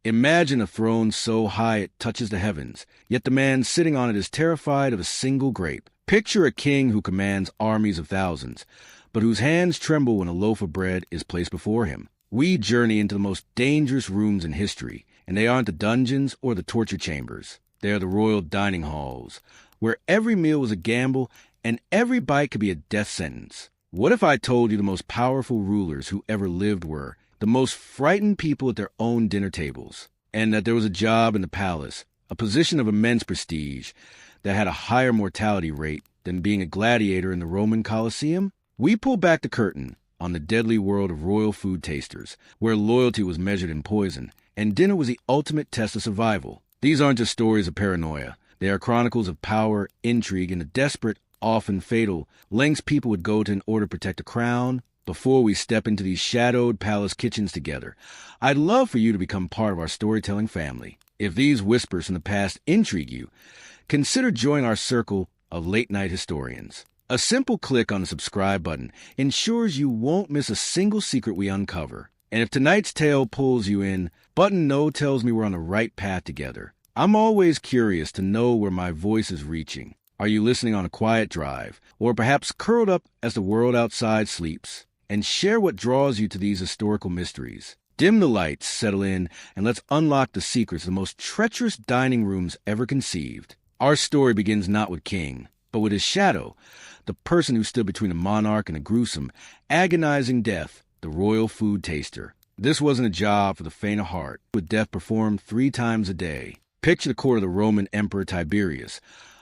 Imagine a throne so high it touches the heavens, yet the man sitting on it is terrified of a single grape. Picture a king who commands armies of thousands, but whose hands tremble when a loaf of bread is placed before him. We journey into the most dangerous rooms in history, and they aren't the dungeons or the torture chambers. They are the royal dining halls, where every meal was a gamble and every bite could be a death sentence. What if I told you the most powerful rulers who ever lived were the most frightened people at their own dinner tables, and that there was a job in the palace, a position of immense prestige, that had a higher mortality rate than being a gladiator in the Roman Colosseum? We pull back the curtain on the deadly world of royal food tasters, where loyalty was measured in poison, and dinner was the ultimate test of survival. These aren't just stories of paranoia. They are chronicles of power, intrigue, and the desperate, often fatal, lengths people would go to in order to protect a crown. Before we step into these shadowed palace kitchens together, I'd love for you to become part of our storytelling family. If these whispers from the past intrigue you, consider joining our circle of late-night historians. A simple click on the subscribe button ensures you won't miss a single secret we uncover. And if tonight's tale pulls you in, button no tells me we're on the right path together. I'm always curious to know where my voice is reaching. Are you listening on a quiet drive, or perhaps curled up as the world outside sleeps? And share what draws you to these historical mysteries. Dim the lights, settle in, and let's unlock the secrets of the most treacherous dining rooms ever conceived. Our story begins not with King, but with his shadow, the person who stood between a monarch and a gruesome, agonizing death, the royal food taster. This wasn't a job for the faint of heart, with death performed 3 times a day. Picture the court of the Roman Emperor Tiberius,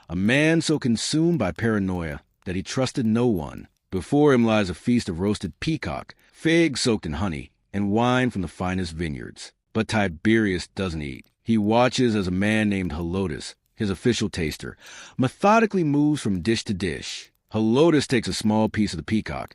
a man so consumed by paranoia that he trusted no one. Before him lies a feast of roasted peacock, figs soaked in honey, and wine from the finest vineyards. But Tiberius doesn't eat. He watches as a man named Helotus, his official taster, methodically moves from dish to dish. Helotus takes a small piece of the peacock,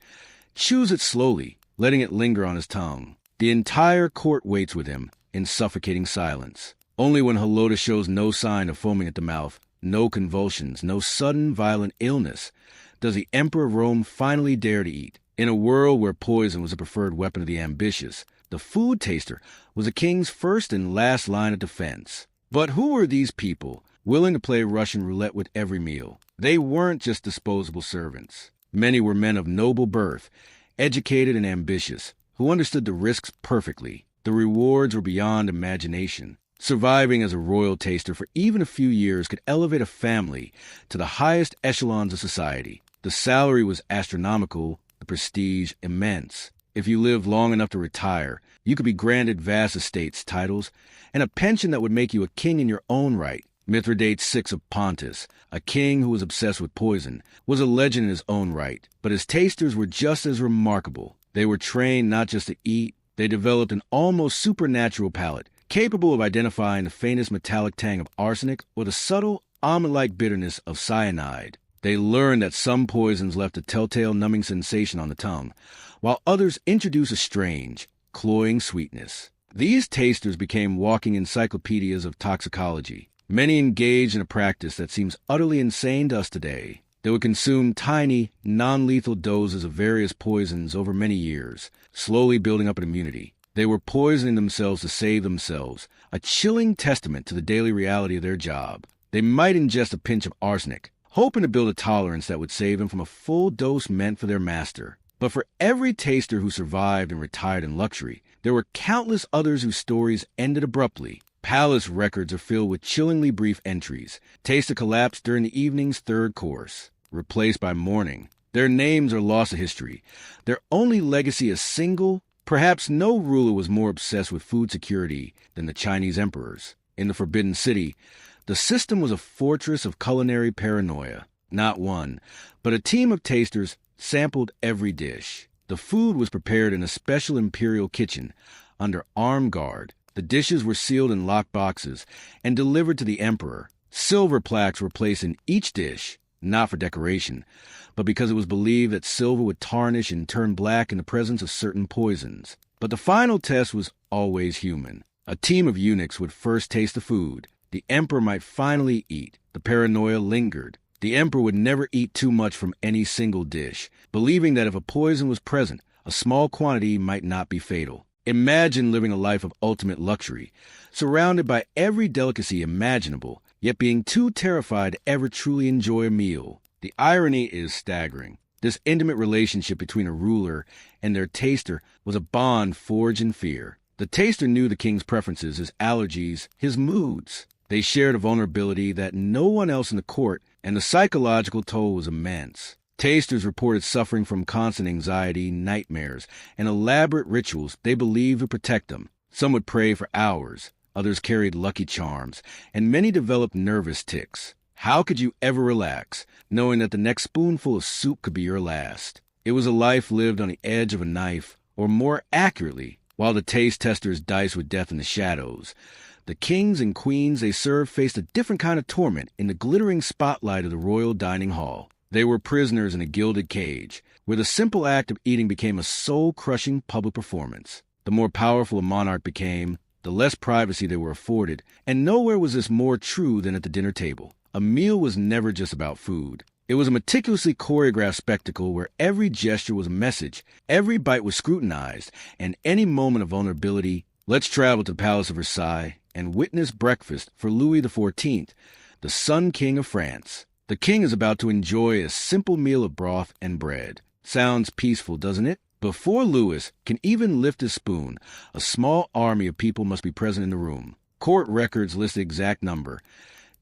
chews it slowly, letting it linger on his tongue. The entire court waits with him in suffocating silence. Only when Helotus shows no sign of foaming at the mouth, no convulsions, no sudden violent illness, does the Emperor of Rome finally dare to eat. In a world where poison was a preferred weapon of the ambitious, the food taster was a king's first and last line of defense. But who were these people, willing to play Russian roulette with every meal? They weren't just disposable servants. Many were men of noble birth, educated and ambitious, who understood the risks perfectly. The rewards were beyond imagination. Surviving as a royal taster for even a few years could elevate a family to the highest echelons of society. The salary was astronomical, the prestige immense. If you lived long enough to retire, you could be granted vast estates, titles, and a pension that would make you a king in your own right. Mithridates VI of Pontus, a king who was obsessed with poison, was a legend in his own right. But his tasters were just as remarkable. They were trained not just to eat, they developed an almost supernatural palate, capable of identifying the faintest metallic tang of arsenic or the subtle, almond-like bitterness of cyanide. They learned that some poisons left a telltale numbing sensation on the tongue, while others introduced a strange, cloying sweetness. These tasters became walking encyclopedias of toxicology. Many engaged in a practice that seems utterly insane to us today. They would consume tiny, non-lethal doses of various poisons over many years, slowly building up an immunity. They were poisoning themselves to save themselves, a chilling testament to the daily reality of their job. They might ingest a pinch of arsenic, hoping to build a tolerance that would save them from a full dose meant for their master. But for every taster who survived and retired in luxury, there were countless others whose stories ended abruptly. Palace records are filled with chillingly brief entries. Taster collapsed during the evening's third course, replaced by mourning. Their names are lost to history. Their only legacy is single. Perhaps no ruler was more obsessed with food security than the Chinese emperors. In the Forbidden City, the system was a fortress of culinary paranoia. Not one, but a team of tasters sampled every dish. The food was prepared in a special imperial kitchen under armed guard. The dishes were sealed in locked boxes and delivered to the emperor. Silver plaques were placed in each dish, not for decoration, but because it was believed that silver would tarnish and turn black in the presence of certain poisons. But the final test was always human. A team of eunuchs would first taste the food. The emperor might finally eat. The paranoia lingered. The emperor would never eat too much from any single dish, believing that if a poison was present, a small quantity might not be fatal. Imagine living a life of ultimate luxury, surrounded by every delicacy imaginable, yet being too terrified to ever truly enjoy a meal. The irony is staggering. This intimate relationship between a ruler and their taster was a bond forged in fear. The taster knew the king's preferences, his allergies, his moods. They shared a vulnerability that no one else in the court, and the psychological toll was immense. Tasters reported suffering from constant anxiety, nightmares, and elaborate rituals they believed would protect them. Some would pray for hours, others carried lucky charms, and many developed nervous tics. How could you ever relax, knowing that the next spoonful of soup could be your last? It was a life lived on the edge of a knife, or more accurately, while the taste testers diced with death in the shadows. The kings and queens they served faced a different kind of torment in the glittering spotlight of the royal dining hall. They were prisoners in a gilded cage, where the simple act of eating became a soul-crushing public performance. The more powerful a monarch became, the less privacy they were afforded, and nowhere was this more true than at the dinner table. A meal was never just about food. It was a meticulously choreographed spectacle where every gesture was a message, every bite was scrutinized, and any moment of vulnerability. Let's travel to the Palace of Versailles and witness breakfast for Louis XIV, the Sun King of France. The king is about to enjoy a simple meal of broth and bread. Sounds peaceful, doesn't it? Before Louis can even lift his spoon, a small army of people must be present in the room. Court records list the exact number.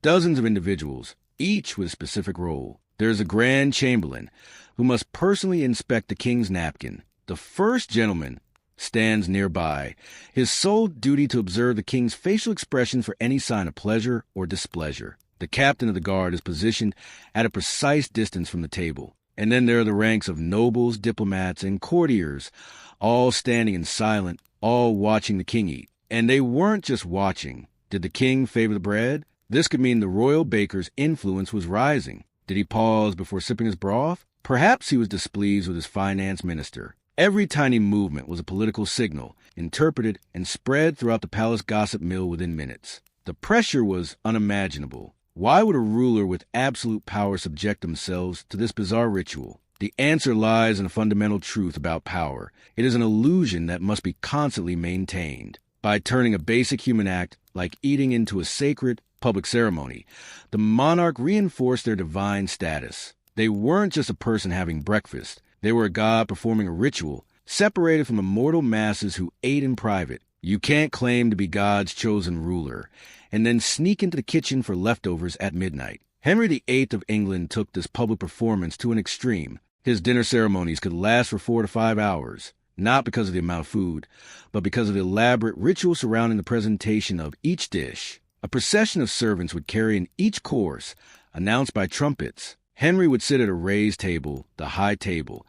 Dozens of individuals, each with a specific role. There is a grand chamberlain who must personally inspect the king's napkin. The first gentleman stands nearby, his sole duty to observe the king's facial expressions for any sign of pleasure or displeasure. The captain of the guard is positioned at a precise distance from the table. And then there are the ranks of nobles, diplomats, and courtiers, all standing in silence, all watching the king eat. And they weren't just watching. Did the king favor the bread? This could mean the royal baker's influence was rising. Did he pause before sipping his broth? Perhaps he was displeased with his finance minister. Every tiny movement was a political signal, interpreted and spread throughout the palace gossip mill within minutes. The pressure was unimaginable. Why would a ruler with absolute power subject themselves to this bizarre ritual? The answer lies in a fundamental truth about power. It is an illusion that must be constantly maintained. By turning a basic human act, like eating, into a sacred public ceremony, the monarch reinforced their divine status. They weren't just a person having breakfast. They were a god performing a ritual, separated from the mortal masses who ate in private. You can't claim to be God's chosen ruler and then sneak into the kitchen for leftovers at midnight. Henry VIII of England took this public performance to an extreme. His dinner ceremonies could last for 4 to 5 hours, not because of the amount of food, but because of the elaborate ritual surrounding the presentation of each dish. A procession of servants would carry in each course, announced by trumpets. Henry would sit at a raised table, the high table,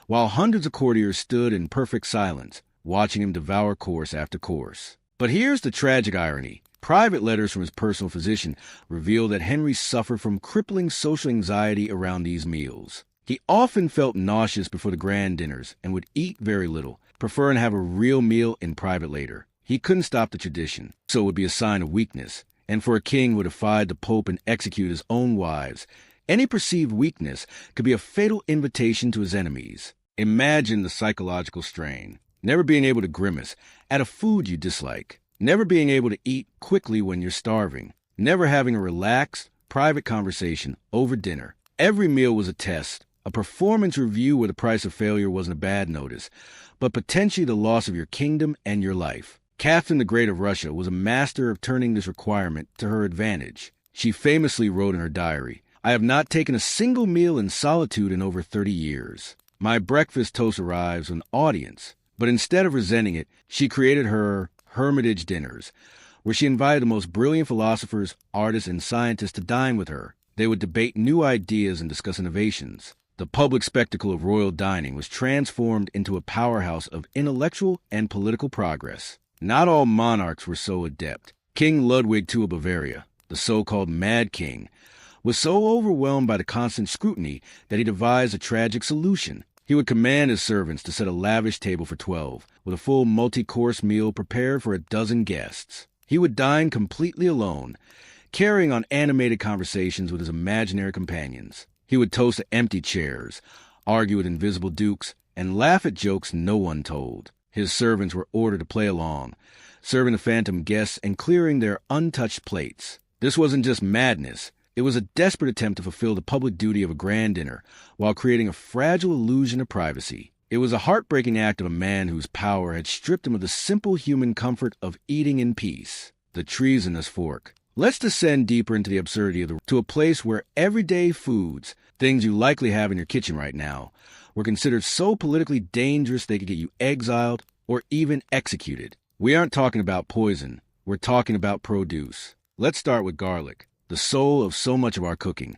while hundreds of courtiers stood in perfect silence, watching him devour course after course. But here's the tragic irony. Private letters from his personal physician reveal that Henry suffered from crippling social anxiety around these meals. He often felt nauseous before the grand dinners and would eat very little, preferring to have a real meal in private later. He couldn't stop the tradition, so it would be a sign of weakness. And for a king who defied the Pope and executed his own wives, any perceived weakness could be a fatal invitation to his enemies. Imagine the psychological strain. Never being able to grimace at a food you dislike. Never being able to eat quickly when you're starving. Never having a relaxed, private conversation over dinner. Every meal was a test, a performance review where the price of failure wasn't a bad notice, but potentially the loss of your kingdom and your life. Catherine the Great of Russia was a master of turning this requirement to her advantage. She famously wrote in her diary, "I have not taken a single meal in solitude in over 30 years. My breakfast toast arrives with an audience." But instead of resenting it, she created her hermitage dinners, where she invited the most brilliant philosophers, artists, and scientists to dine with her. They would debate new ideas and discuss innovations. The public spectacle of royal dining was transformed into a powerhouse of intellectual and political progress. Not all monarchs were so adept. King Ludwig II of Bavaria, the so-called Mad King, was so overwhelmed by the constant scrutiny that he devised a tragic solution. He would command his servants to set a lavish table for 12, with a full multi-course meal prepared for a dozen guests. He would dine completely alone, carrying on animated conversations with his imaginary companions. He would toast to empty chairs, argue with invisible dukes, and laugh at jokes no one told. His servants were ordered to play along, serving the phantom guests and clearing their untouched plates. This wasn't just madness. It was a desperate attempt to fulfill the public duty of a grand dinner while creating a fragile illusion of privacy. It was a heartbreaking act of a man whose power had stripped him of the simple human comfort of eating in peace. The treasonous fork. Let's descend deeper into the absurdity to a place where everyday foods, things you likely have in your kitchen right now, were considered so politically dangerous they could get you exiled or even executed. We aren't talking about poison. We're talking about produce. Let's start with garlic. The soul of so much of our cooking,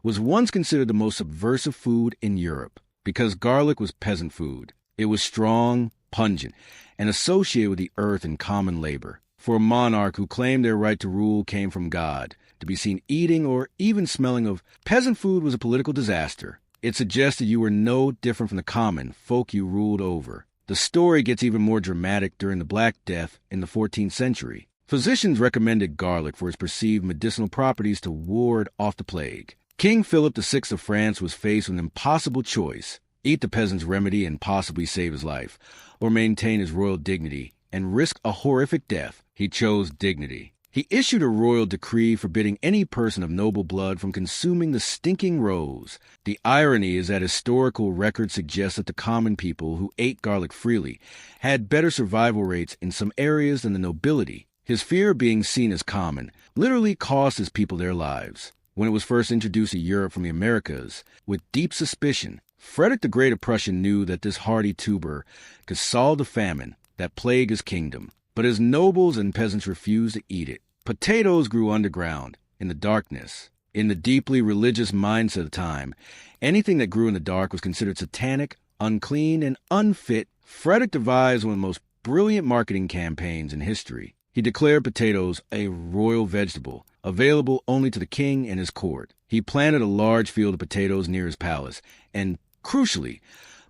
was once considered the most subversive food in Europe because garlic was peasant food. It was strong, pungent, and associated with the earth and common labor. For a monarch who claimed their right to rule came from God, to be seen eating or even smelling of peasant food was a political disaster. It suggested you were no different from the common folk you ruled over. The story gets even more dramatic during the Black Death in the 14th century. Physicians recommended garlic for its perceived medicinal properties to ward off the plague. King Philip VI of France was faced with an impossible choice: eat the peasant's remedy and possibly save his life, or maintain his royal dignity and risk a horrific death. He chose dignity. He issued a royal decree forbidding any person of noble blood from consuming the stinking rose. The irony is that historical record suggests that the common people who ate garlic freely had better survival rates in some areas than the nobility. His fear of being seen as common literally cost his people their lives. When it was first introduced to Europe from the Americas, with deep suspicion, Frederick the Great of Prussia knew that this hardy tuber could solve the famine that plagued his kingdom. But his nobles and peasants refused to eat it. Potatoes grew underground, in the darkness. In the deeply religious mindset of the time, anything that grew in the dark was considered satanic, unclean, and unfit. Frederick devised one of the most brilliant marketing campaigns in history. He declared potatoes a royal vegetable, available only to the king and his court. He planted a large field of potatoes near his palace and, crucially,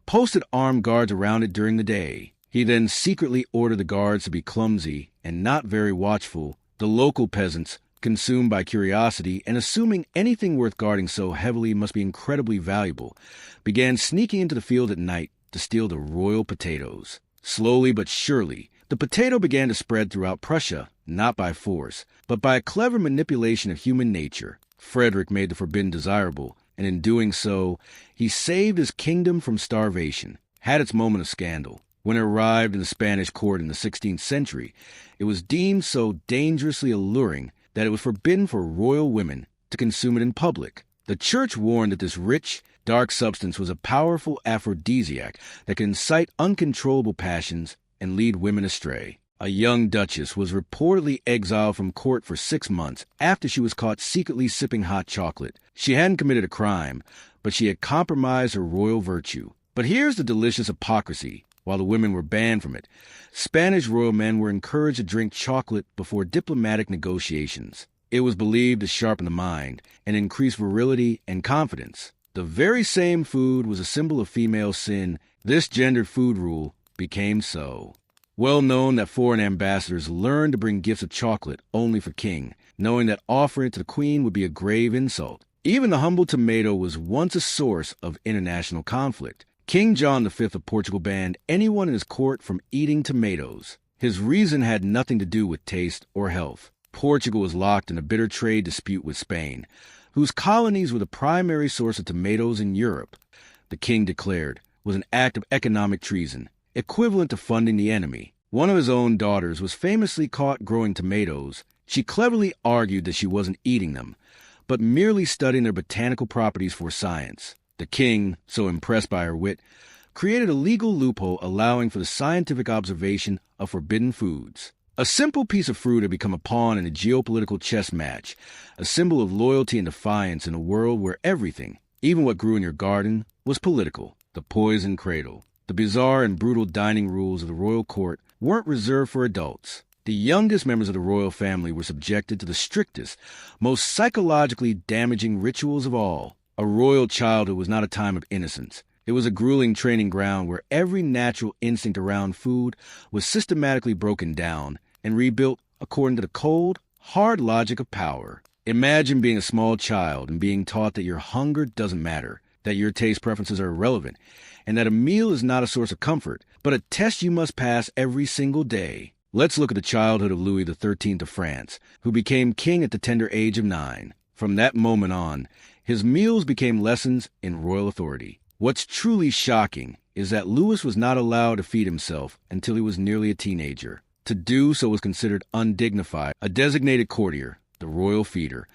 posted armed guards around it during the day. He then secretly ordered the guards to be clumsy and not very watchful. The local peasants, consumed by curiosity and assuming anything worth guarding so heavily must be incredibly valuable, began sneaking into the field at night to steal the royal potatoes. Slowly but surely, the potato began to spread throughout Prussia, not by force, but by a clever manipulation of human nature. Frederick made the forbidden desirable, and in doing so, he saved his kingdom from starvation. Had its moment of scandal. When it arrived in the Spanish court in the 16th century, it was deemed so dangerously alluring that it was forbidden for royal women to consume it in public. The church warned that this rich, dark substance was a powerful aphrodisiac that could incite uncontrollable passions and lead women astray. A young duchess was reportedly exiled from court for 6 months after she was caught secretly sipping hot chocolate. She hadn't committed a crime, but she had compromised her royal virtue. But here's the delicious hypocrisy. While the women were banned from it, Spanish royal men were encouraged to drink chocolate before diplomatic negotiations. It was believed to sharpen the mind and increase virility and confidence. The very same food was a symbol of female sin. This gendered food rule became so well known that foreign ambassadors learned to bring gifts of chocolate only for king, knowing that offering it to the queen would be a grave insult. Even the humble tomato was once a source of international conflict. King John V of Portugal banned anyone in his court from eating tomatoes. His reason had nothing to do with taste or health. Portugal was locked in a bitter trade dispute with Spain, whose colonies were the primary source of tomatoes in Europe. The king declared was an act of economic treason, equivalent to funding the enemy. One of his own daughters was famously caught growing tomatoes. She cleverly argued that she wasn't eating them, but merely studying their botanical properties for science. The king, so impressed by her wit, created a legal loophole allowing for the scientific observation of forbidden foods. A simple piece of fruit had become a pawn in a geopolitical chess match, a symbol of loyalty and defiance in a world where everything, even what grew in your garden, was political. The poison cradle. The bizarre and brutal dining rules of the royal court weren't reserved for adults. The youngest members of the royal family were subjected to the strictest, most psychologically damaging rituals of all. A royal childhood was not a time of innocence. It was a grueling training ground where every natural instinct around food was systematically broken down and rebuilt according to the cold, hard logic of power. Imagine being a small child and being taught that your hunger doesn't matter. that your taste preferences are irrelevant, and that a meal is not a source of comfort, but a test you must pass every single day. Let's look at the childhood of Louis XIII of France, who became king at the tender age of 9. From that moment on, his meals became lessons in royal authority. What's truly shocking is that Louis was not allowed to feed himself until he was nearly a teenager. To do so was considered undignified. A designated courtier, the royal feeder,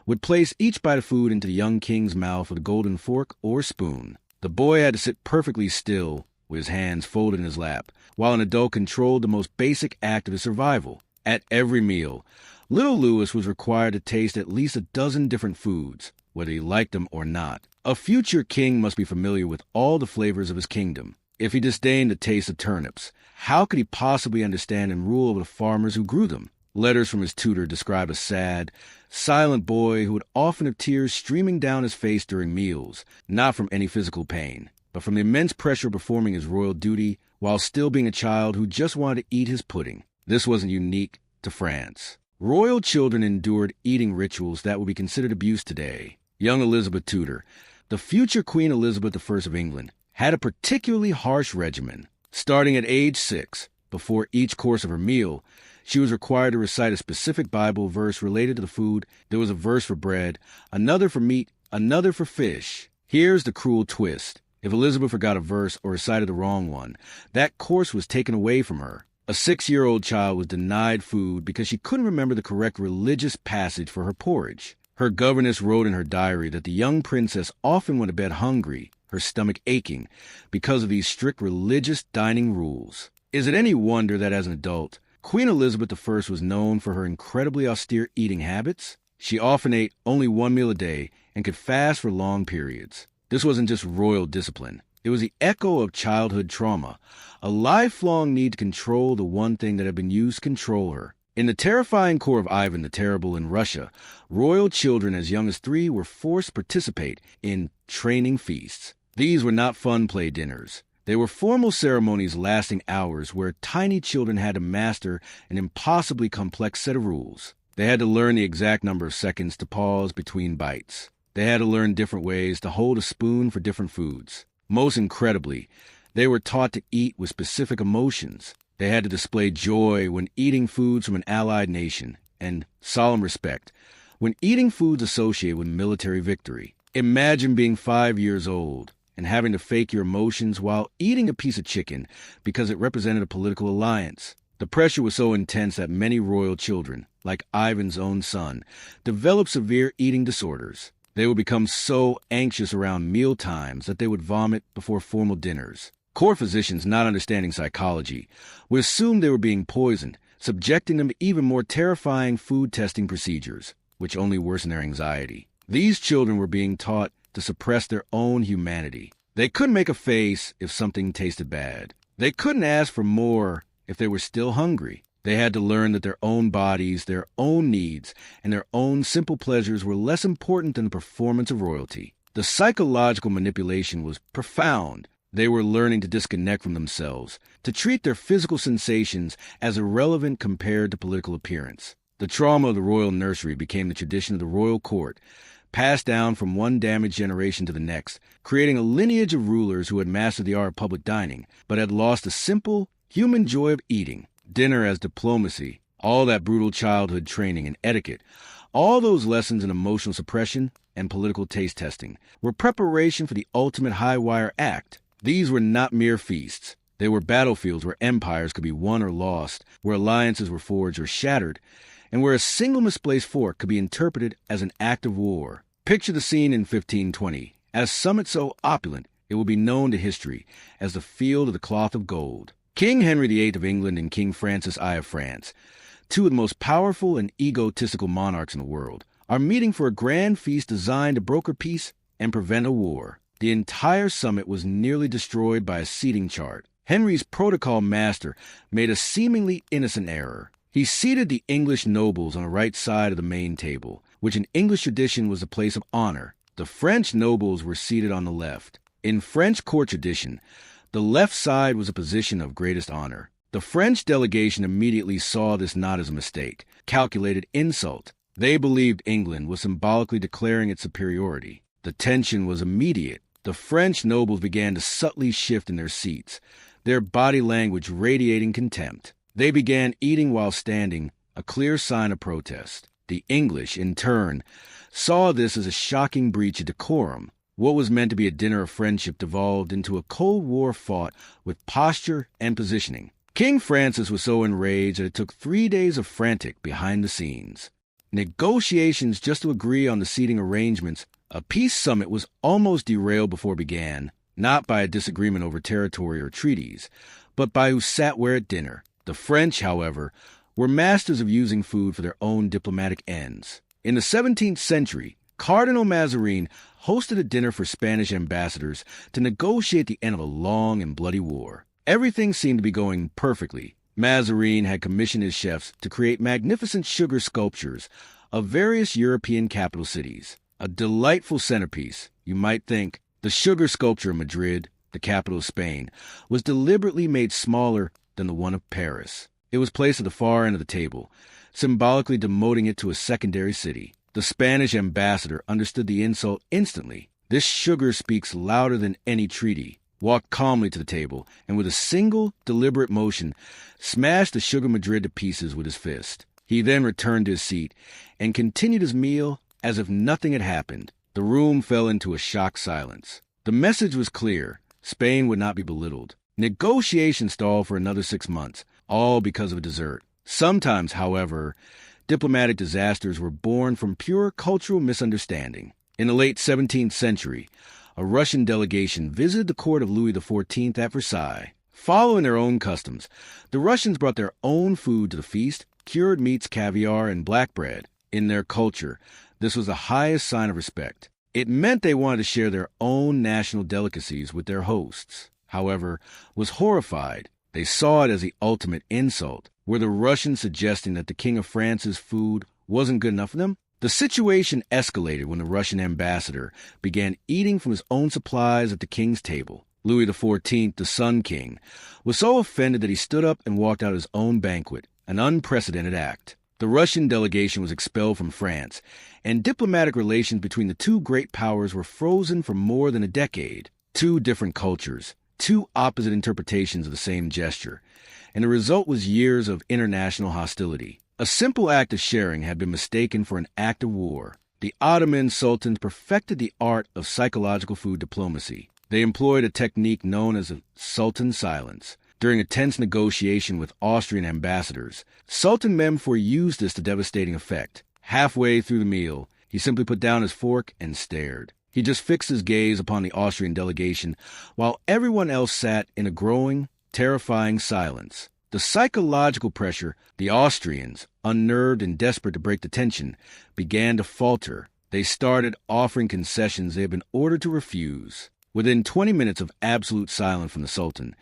would place each bite of food into the young king's mouth with a golden fork or spoon. The boy had to sit perfectly still with his hands folded in his lap, while an adult controlled the most basic act of his survival. At every meal, little Louis was required to taste at least a dozen different foods, whether he liked them or not. A future king must be familiar with all the flavors of his kingdom. If he disdained the taste of turnips, how could he possibly understand and rule over the farmers who grew them? Letters from his tutor describe a sad, silent boy who would often have tears streaming down his face during meals, not from any physical pain, but from the immense pressure of performing his royal duty while still being a child who just wanted to eat his pudding. This wasn't unique to France. Royal children endured eating rituals that would be considered abuse today. Young Elizabeth Tudor, the future Queen Elizabeth I of England, had a particularly harsh regimen. Starting at age 6, before each course of her meal, she was required to recite a specific Bible verse related to the food. There was a verse for bread, another for meat, another for fish. Here's the cruel twist. If Elizabeth forgot a verse or recited the wrong one, that course was taken away from her. A 6-year-old child was denied food because she couldn't remember the correct religious passage for her porridge. Her governess wrote in her diary that the young princess often went to bed hungry, her stomach aching, because of these strict religious dining rules. Is it any wonder that as an adult, Queen Elizabeth I was known for her incredibly austere eating habits? She often ate only one meal a day and could fast for long periods. This wasn't just royal discipline. It was the echo of childhood trauma, a lifelong need to control the one thing that had been used to control her. In the terrifying court of Ivan the Terrible in Russia, royal children as young as 3 were forced to participate in training feasts. These were not fun play dinners. They were formal ceremonies lasting hours where tiny children had to master an impossibly complex set of rules. They had to learn the exact number of seconds to pause between bites. They had to learn different ways to hold a spoon for different foods. Most incredibly, they were taught to eat with specific emotions. They had to display joy when eating foods from an allied nation, and solemn respect when eating foods associated with military victory. Imagine being 5 years old and having to fake your emotions while eating a piece of chicken because it represented a political alliance. The pressure was so intense that many royal children, like Ivan's own son, developed severe eating disorders. They would become so anxious around meal times that they would vomit before formal dinners. Court physicians, not understanding psychology, would assume they were being poisoned, subjecting them to even more terrifying food testing procedures, which only worsened their anxiety. These children were being taught to suppress their own humanity. They couldn't make a face if something tasted bad. They couldn't ask for more if they were still hungry. They had to learn that their own bodies, their own needs, and their own simple pleasures were less important than the performance of royalty. The psychological manipulation was profound. They were learning to disconnect from themselves, to treat their physical sensations as irrelevant compared to political appearance. The trauma of the royal nursery became the tradition of the royal court, passed down from one damaged generation to the next, creating a lineage of rulers who had mastered the art of public dining, but had lost the simple, human joy of eating. Dinner as diplomacy, all that brutal childhood training and etiquette, all those lessons in emotional suppression and political taste testing were preparation for the ultimate high-wire act. These were not mere feasts. They were battlefields where empires could be won or lost, where alliances were forged or shattered, and where a single misplaced fork could be interpreted as an act of war. Picture the scene in 1520. At a summit so opulent, it will be known to history as the Field of the Cloth of Gold. King Henry VIII of England and King Francis I of France, 2 of the most powerful and egotistical monarchs in the world, are meeting for a grand feast designed to broker peace and prevent a war. The entire summit was nearly destroyed by a seating chart. Henry's protocol master made a seemingly innocent error. He seated the English nobles on the right side of the main table, which in English tradition was a place of honor. The French nobles were seated on the left. In French court tradition, the left side was a position of greatest honor. The French delegation immediately saw this not as a mistake, calculated insult. They believed England was symbolically declaring its superiority. The tension was immediate. The French nobles began to subtly shift in their seats, their body language radiating contempt. They began eating while standing, a clear sign of protest. The English, in turn, saw this as a shocking breach of decorum. What was meant to be a dinner of friendship devolved into a cold war fought with posture and positioning. King Francis was so enraged that it took 3 days of frantic behind the scenes. Negotiations just to agree on the seating arrangements, a peace summit was almost derailed before it began, not by a disagreement over territory or treaties, but by who sat where at dinner. The French, however, were masters of using food for their own diplomatic ends. In the 17th century, Cardinal Mazarin hosted a dinner for Spanish ambassadors to negotiate the end of a long and bloody war. Everything seemed to be going perfectly. Mazarin had commissioned his chefs to create magnificent sugar sculptures of various European capital cities. A delightful centerpiece, you might think. The sugar sculpture of Madrid, the capital of Spain, was deliberately made smaller than the one of Paris. It was placed at the far end of the table, symbolically demoting it to a secondary city. The Spanish ambassador understood the insult instantly. This sugar speaks louder than any treaty. Walked calmly to the table, and with a single, deliberate motion, smashed the sugar Madrid to pieces with his fist. He then returned to his seat and continued his meal as if nothing had happened. The room fell into a shocked silence. The message was clear. Spain would not be belittled. Negotiations stalled for another 6 months, all because of a dessert. Sometimes, however, diplomatic disasters were born from pure cultural misunderstanding. In the late 17th century, a Russian delegation visited the court of Louis XIV at Versailles. Following their own customs, the Russians brought their own food to the feast, cured meats, caviar, and black bread. In their culture, this was the highest sign of respect. It meant they wanted to share their own national delicacies with their hosts. However, was horrified. They saw it as the ultimate insult. Were the Russians suggesting that the King of France's food wasn't good enough for them? The situation escalated when the Russian ambassador began eating from his own supplies at the king's table. Louis XIV, the Sun King, was so offended that he stood up and walked out of his own banquet, an unprecedented act. The Russian delegation was expelled from France, and diplomatic relations between the two great powers were frozen for more than a decade. Two different cultures, two opposite interpretations of the same gesture, and the result was years of international hostility. A simple act of sharing had been mistaken for an act of war. The Ottoman sultans perfected the art of psychological food diplomacy. They employed a technique known as a sultan silence. During a tense negotiation with Austrian ambassadors, Sultan Mehmed used this to devastating effect. Halfway through the meal, he simply put down his fork and stared. He just fixed his gaze upon the Austrian delegation, while everyone else sat in a growing, terrifying silence. The psychological pressure, the Austrians, unnerved and desperate to break the tension, began to falter. They started offering concessions they had been ordered to refuse. Within 20 minutes of absolute silence from the Sultan,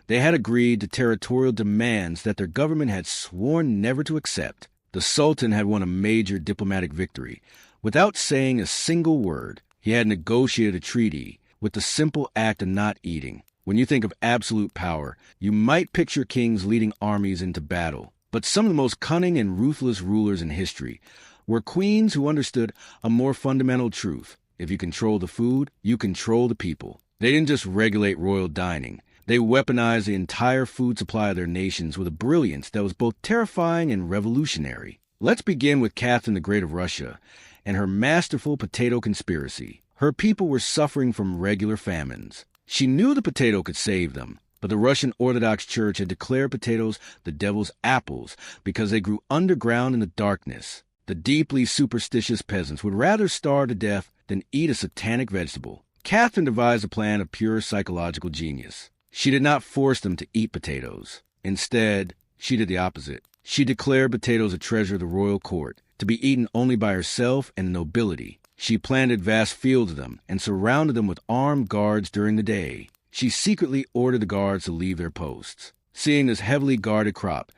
they had agreed to territorial demands that their government had sworn never to accept. The Sultan had won a major diplomatic victory. Without saying a single word, he had negotiated a treaty with the simple act of not eating. When you think of absolute power, you might picture kings leading armies into battle. But some of the most cunning and ruthless rulers in history were queens who understood a more fundamental truth. If you control the food, you control the people. They didn't just regulate royal dining. They weaponized the entire food supply of their nations with a brilliance that was both terrifying and revolutionary. Let's begin with Catherine the Great of Russia and her masterful potato conspiracy. Her people were suffering from regular famines. She knew the potato could save them, but the Russian Orthodox Church had declared potatoes the devil's apples because they grew underground in the darkness. The deeply superstitious peasants would rather starve to death than eat a satanic vegetable. Catherine devised a plan of pure psychological genius. She did not force them to eat potatoes. Instead, she did the opposite. She declared potatoes a treasure of the royal court, to be eaten only by herself and the nobility. She planted vast fields of them and surrounded them with armed guards during the day. She secretly ordered the guards to leave their posts. Seeing this heavily guarded crop,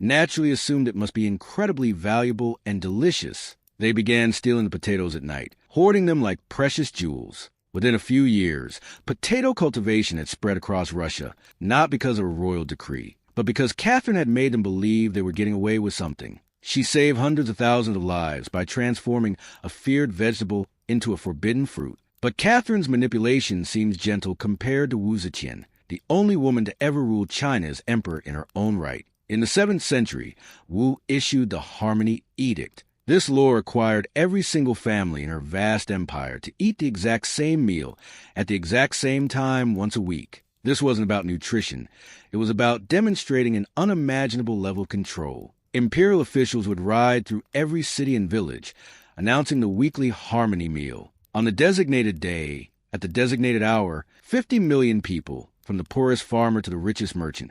naturally assumed it must be incredibly valuable and delicious. They began stealing the potatoes at night, hoarding them like precious jewels. Within a few years, potato cultivation had spread across Russia, not because of a royal decree, but because Catherine had made them believe they were getting away with something. She saved hundreds of thousands of lives by transforming a feared vegetable into a forbidden fruit. But Catherine's manipulation seems gentle compared to Wu Zetian, the only woman to ever rule China as emperor in her own right. In the 7th century, Wu issued the Harmony Edict. This law required every single family in her vast empire to eat the exact same meal at the exact same time once a week. This wasn't about nutrition. It was about demonstrating an unimaginable level of control. Imperial officials would ride through every city and village, announcing the weekly Harmony meal. On the designated day, at the designated hour, 50 million people, from the poorest farmer to the richest merchant,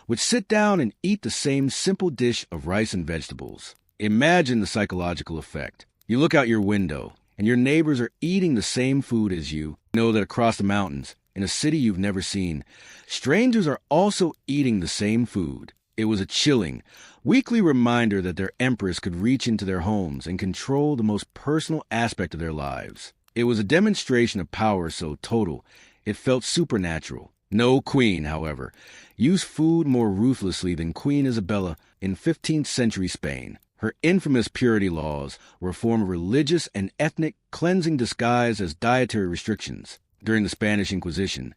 would sit down and eat the same simple dish of rice and vegetables. Imagine the psychological effect. You look out your window, and your neighbors are eating the same food as you. You know that across the mountains, in a city you've never seen, strangers are also eating the same food. It was a chilling, weekly reminder that their empress could reach into their homes and control the most personal aspect of their lives. It was a demonstration of power so total, it felt supernatural. No queen, however, used food more ruthlessly than Queen Isabella in 15th century Spain. Her infamous purity laws were a form of religious and ethnic cleansing disguised as dietary restrictions. During the Spanish Inquisition,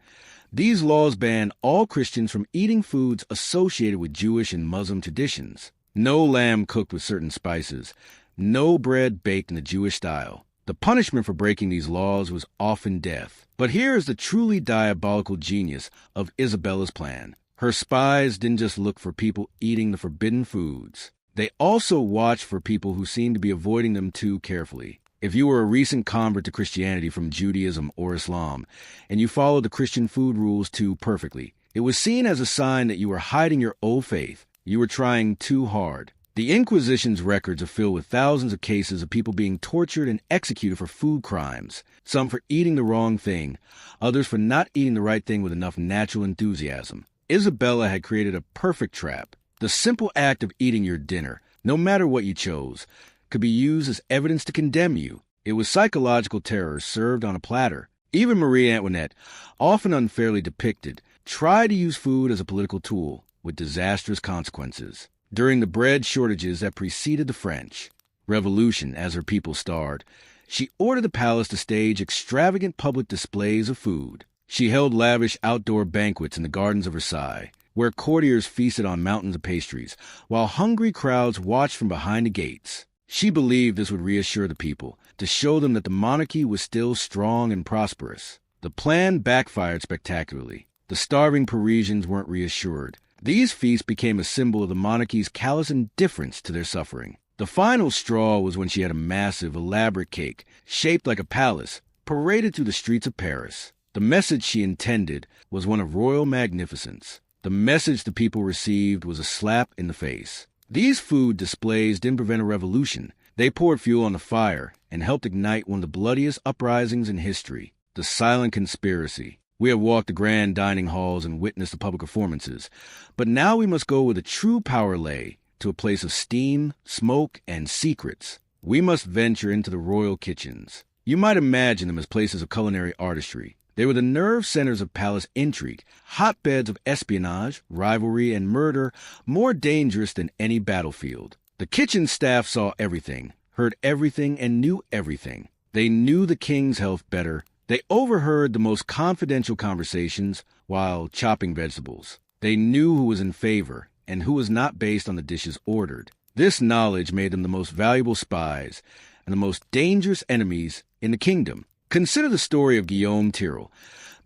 these laws banned all Christians from eating foods associated with Jewish and Muslim traditions. No lamb cooked with certain spices, no bread baked in the Jewish style. The punishment for breaking these laws was often death. But here is the truly diabolical genius of Isabella's plan. Her spies didn't just look for people eating the forbidden foods. They also watched for people who seemed to be avoiding them too carefully. If you were a recent convert to Christianity from Judaism or Islam, and you followed the Christian food rules too perfectly, it was seen as a sign that you were hiding your old faith. You were trying too hard. The Inquisition's records are filled with thousands of cases of people being tortured and executed for food crimes, some for eating the wrong thing, others for not eating the right thing with enough natural enthusiasm. Isabella had created a perfect trap. The simple act of eating your dinner, no matter what you chose, could be used as evidence to condemn you. It was psychological terror served on a platter. Even Marie Antoinette, often unfairly depicted, tried to use food as a political tool, with disastrous consequences. During the bread shortages that preceded the French Revolution, as her people starved, she ordered the palace to stage extravagant public displays of food. She held lavish outdoor banquets in the gardens of Versailles, where courtiers feasted on mountains of pastries, while hungry crowds watched from behind the gates. She believed this would reassure the people, to show them that the monarchy was still strong and prosperous. The plan backfired spectacularly. The starving Parisians weren't reassured. These feasts became a symbol of the monarchy's callous indifference to their suffering. The final straw was when she had a massive, elaborate cake, shaped like a palace, paraded through the streets of Paris. The message she intended was one of royal magnificence. The message the people received was a slap in the face. These food displays didn't prevent a revolution. They poured fuel on the fire and helped ignite one of the bloodiest uprisings in history, the silent conspiracy. We have walked the grand dining halls and witnessed the public performances, but now we must go where the true power lay, to a place of steam, smoke, and secrets. We must venture into the royal kitchens. You might imagine them as places of culinary artistry. They were the nerve centers of palace intrigue, hotbeds of espionage, rivalry, and murder, more dangerous than any battlefield. The kitchen staff saw everything, heard everything, and knew everything. They knew the king's health better. They overheard the most confidential conversations while chopping vegetables. They knew who was in favor and who was not based on the dishes ordered. This knowledge made them the most valuable spies and the most dangerous enemies in the kingdom. Consider the story of Guillaume Tyrrell,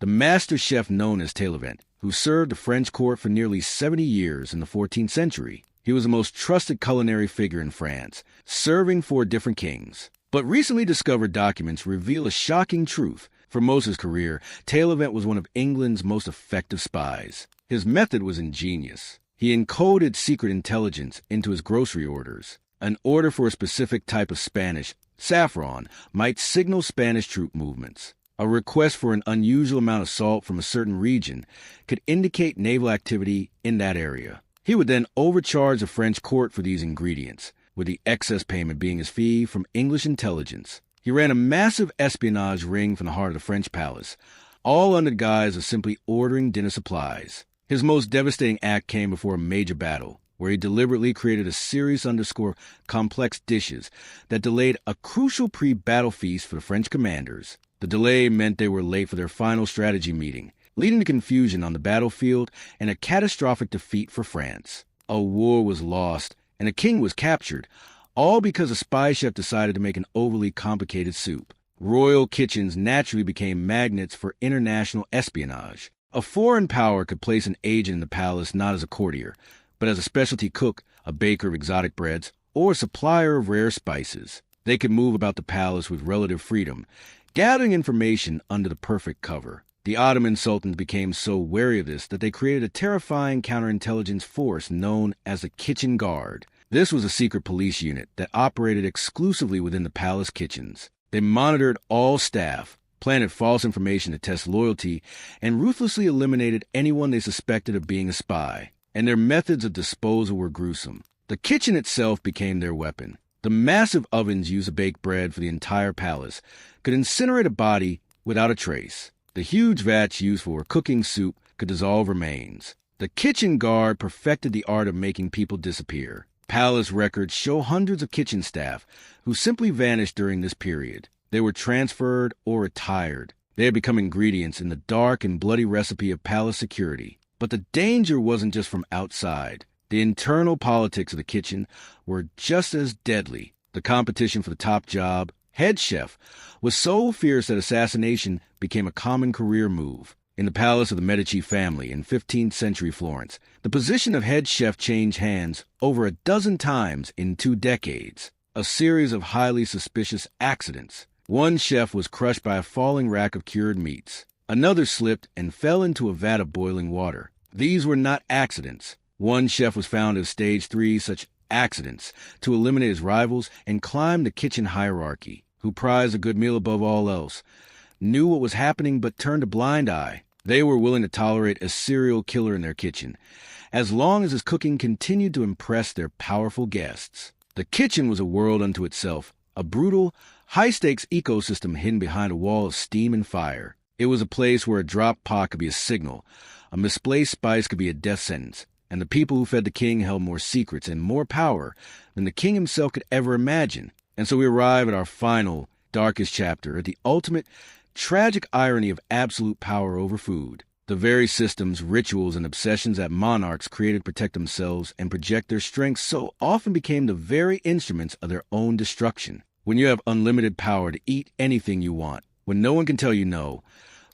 the master chef known as Extravagant, who served the French court for nearly 70 years in the 14th century. He was the most trusted culinary figure in France, serving 4 different kings. But recently discovered documents reveal a shocking truth. For most of his career, Extravagant was one of England's most effective spies. His method was ingenious. He encoded secret intelligence into his grocery orders. An order for a specific type of Spanish, saffron, might signal Spanish troop movements. A request for an unusual amount of salt from a certain region could indicate naval activity in that area. He would then overcharge the French court for these ingredients, with the excess payment being his fee from English intelligence. He ran a massive espionage ring from the heart of the French palace, all under the guise of simply ordering dinner supplies. His most devastating act came before a major battle, where he deliberately created a series complex dishes that delayed a crucial pre-battle feast for the French commanders. The delay meant they were late for their final strategy meeting, leading to confusion on the battlefield and a catastrophic defeat for France. A war was lost, and a king was captured, all because a spy chef decided to make an overly complicated soup. Royal kitchens naturally became magnets for international espionage. A foreign power could place an agent in the palace not as a courtier, but as a specialty cook, a baker of exotic breads, or a supplier of rare spices. They could move about the palace with relative freedom, gathering information under the perfect cover. The Ottoman sultans became so wary of this that they created a terrifying counterintelligence force known as the Kitchen Guard. This was a secret police unit that operated exclusively within the palace kitchens. They monitored all staff, planted false information to test loyalty, and ruthlessly eliminated anyone they suspected of being a spy. And their methods of disposal were gruesome. The kitchen itself became their weapon. The massive ovens used to bake bread for the entire palace could incinerate a body without a trace. The huge vats used for cooking soup could dissolve remains. The kitchen guard perfected the art of making people disappear. Palace records show hundreds of kitchen staff who simply vanished during this period. They were transferred or retired. They had become ingredients in the dark and bloody recipe of palace security. But the danger wasn't just from outside. The internal politics of the kitchen were just as deadly. The competition for the top job, head chef, was so fierce that assassination became a common career move. In the palace of the Medici family in 15th century Florence, the position of head chef changed hands over a dozen times in 2 decades. A series of highly suspicious accidents. One chef was crushed by a falling rack of cured meats. Another slipped and fell into a vat of boiling water. These were not accidents. One chef was found to have staged 3 such accidents to eliminate his rivals and climb the kitchen hierarchy, who prized a good meal above all else, knew what was happening but turned a blind eye. They were willing to tolerate a serial killer in their kitchen, as long as his cooking continued to impress their powerful guests. The kitchen was a world unto itself, a brutal, high-stakes ecosystem hidden behind a wall of steam and fire. It was a place where a dropped pot could be a signal, a misplaced spice could be a death sentence, and the people who fed the king held more secrets and more power than the king himself could ever imagine. And so we arrive at our final, darkest chapter, at the ultimate, tragic irony of absolute power over food. The very systems, rituals, and obsessions that monarchs created to protect themselves and project their strength so often became the very instruments of their own destruction. When you have unlimited power to eat anything you want, when no one can tell you no,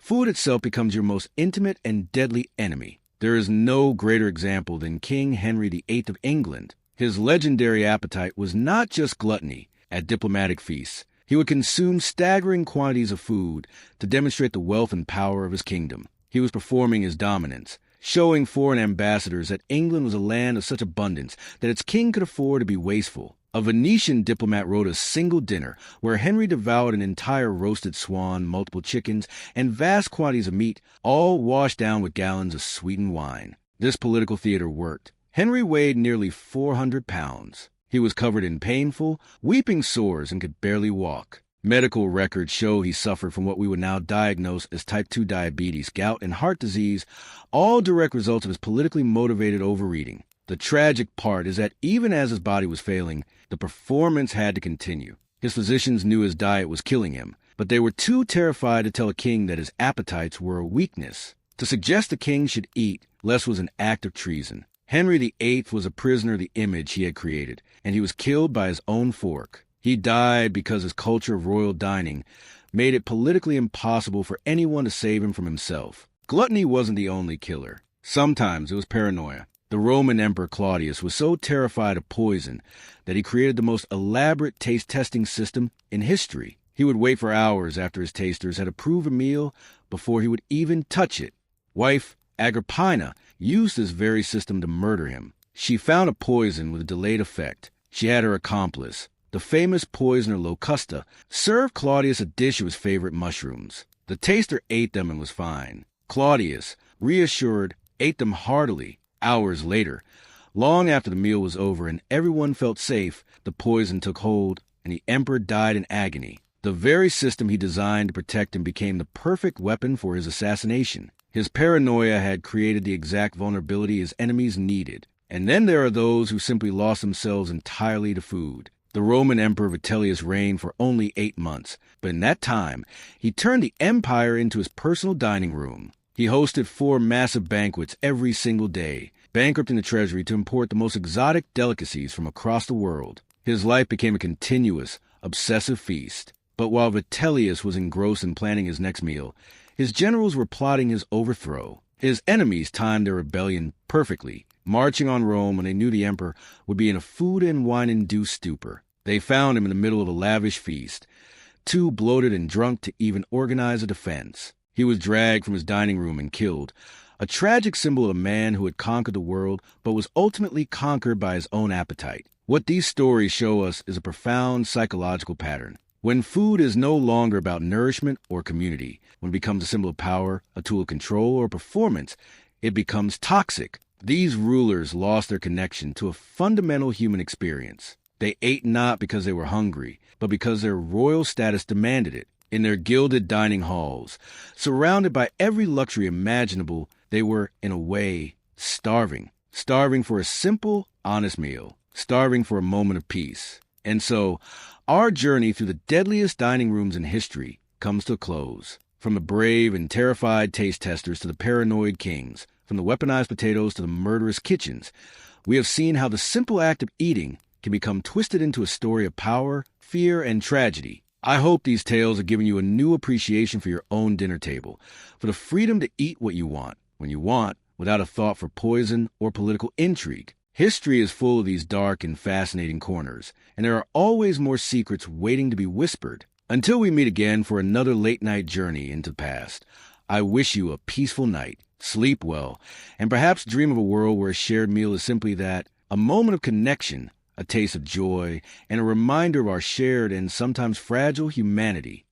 food itself becomes your most intimate and deadly enemy. There is no greater example than King Henry VIII of England. His legendary appetite was not just gluttony at diplomatic feasts. He would consume staggering quantities of food to demonstrate the wealth and power of his kingdom. He was performing his dominance, showing foreign ambassadors that England was a land of such abundance that its king could afford to be wasteful. A Venetian diplomat wrote a single dinner where Henry devoured an entire roasted swan, multiple chickens, and vast quantities of meat, all washed down with gallons of sweetened wine. This political theater worked. Henry weighed nearly 400 pounds. He was covered in painful, weeping sores and could barely walk. Medical records show he suffered from what we would now diagnose as type 2 diabetes, gout, and heart disease, all direct results of his politically motivated overeating. The tragic part is that even as his body was failing, the performance had to continue. His physicians knew his diet was killing him, but they were too terrified to tell a king that his appetites were a weakness. To suggest the king should eat less was an act of treason. Henry VIII was a prisoner of the image he had created, and he was killed by his own fork. He died because his culture of royal dining made it politically impossible for anyone to save him from himself. Gluttony wasn't the only killer. Sometimes it was paranoia. The Roman Emperor Claudius was so terrified of poison that he created the most elaborate taste testing system in history. He would wait for hours after his tasters had approved a meal before he would even touch it. Wife Agrippina used this very system to murder him. She found a poison with a delayed effect. She had her accomplice, the famous poisoner Locusta, served Claudius a dish of his favorite mushrooms. The taster ate them and was fine. Claudius, reassured, ate them heartily. Hours later, long after the meal was over and everyone felt safe, the poison took hold and the emperor died in agony. The very system he designed to protect him became the perfect weapon for his assassination. His paranoia had created the exact vulnerability his enemies needed. And then there are those who simply lost themselves entirely to food. The Roman Emperor Vitellius reigned for only 8 months, but in that time, he turned the empire into his personal dining room. He hosted 4 massive banquets every single day, bankrupting the treasury to import the most exotic delicacies from across the world. His life became a continuous, obsessive feast. But while Vitellius was engrossed in planning his next meal, his generals were plotting his overthrow. His enemies timed their rebellion perfectly, marching on Rome when they knew the emperor would be in a food and wine-induced stupor. They found him in the middle of a lavish feast, too bloated and drunk to even organize a defense. He was dragged from his dining room and killed, a tragic symbol of a man who had conquered the world but was ultimately conquered by his own appetite. What these stories show us is a profound psychological pattern. When food is no longer about nourishment or community, when it becomes a symbol of power, a tool of control, or performance, it becomes toxic. These rulers lost their connection to a fundamental human experience. They ate not because they were hungry, but because their royal status demanded it. In their gilded dining halls, surrounded by every luxury imaginable, they were, in a way, starving. Starving for a simple, honest meal. Starving for a moment of peace. And so, our journey through the deadliest dining rooms in history comes to a close. From the brave and terrified taste testers to the paranoid kings, from the weaponized potatoes to the murderous kitchens, we have seen how the simple act of eating can become twisted into a story of power, fear, and tragedy. I hope these tales have given you a new appreciation for your own dinner table, for the freedom to eat what you want, when you want, without a thought for poison or political intrigue. History is full of these dark and fascinating corners, and there are always more secrets waiting to be whispered. Until we meet again for another late-night journey into the past, I wish you a peaceful night, sleep well, and perhaps dream of a world where a shared meal is simply that, a moment of connection, a taste of joy, and a reminder of our shared and sometimes fragile humanity.